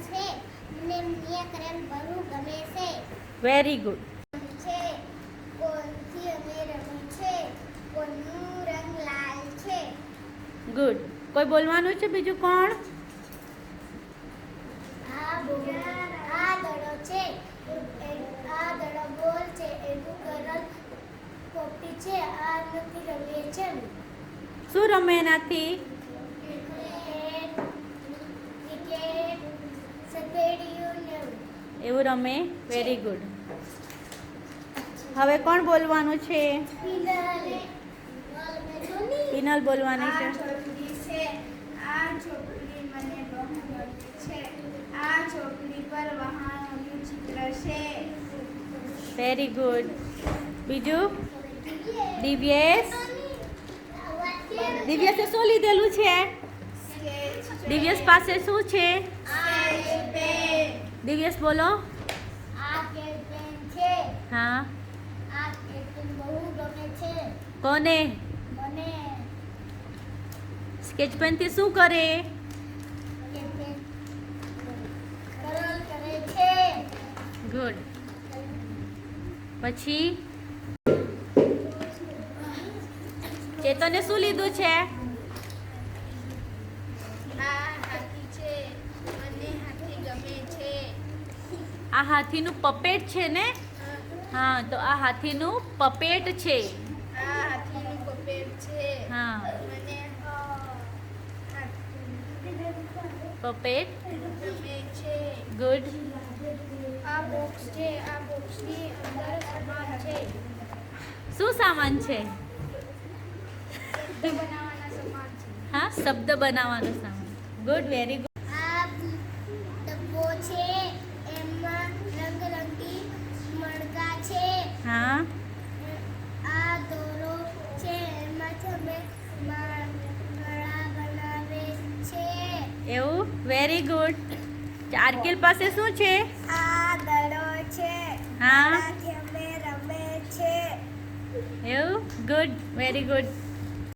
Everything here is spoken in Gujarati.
છે મને નિયત રંગ બહુ ગમે છે વેરી ગુડ. છે કોણથી અમે રમી છે કોણનું રંગ લાલ છે ગુડ. કોઈ બોલવાનું છે બીજું? કોણ? આ દડો છે આ દડો ગોલ છે એનું કલર પોપટી છે આ નથી રમીએ છે શું રમે એનાથી? ક્રિકેટ સફેડિયું ને એવું રમે. Very good. હવે કોણ બોલવાનું છે? પિનલ બોલવાની છે. આ ચોકડી મને બહુ ગમે છે આ ચોકડી પર વાહનોનું ચિત્ર છે વેરી ગુડ. બીજું? દિવ્યેશ. દિવ્યેશે શું લીધેલું છે? દિવ્યેશ પાસે શું છે? દિવ્યેશ બોલો. આ પેન છે હા. આ પેન બહુ ગમે છે કોને? મને સ્કેચ પેન થી શું કરે? કલર કરે છે ગુડ. પછી ચેતને શું લીધું છે? આ હાથી છે મને હાથી ગમે છે આ હાથીનું પપેટ છે ને? હા, તો આ હાથીનું પપેટ છે. આ હાથીનું પપેટ છે હા, મને પપેટ. ગમે છે ગુડ. આ બોક્સ છે આ બોક્સની અંદર સામાન છે શું સામાન છે? બનાવવાના સામાન છે હા, શબ્દ બનાવવાનો સામાન. ગુડ. Very good. આ ડબ્બો છે એમાં રંગરંગી મણકા છે હા. આ દોરો છે એમાંથી અમે માળા બનાવે છે એવું? Very good. ચારકીલ પાસે શું છે? આ દડો છે હા. આનાથી અમે રમે છે એવું? ગુડ. Very good.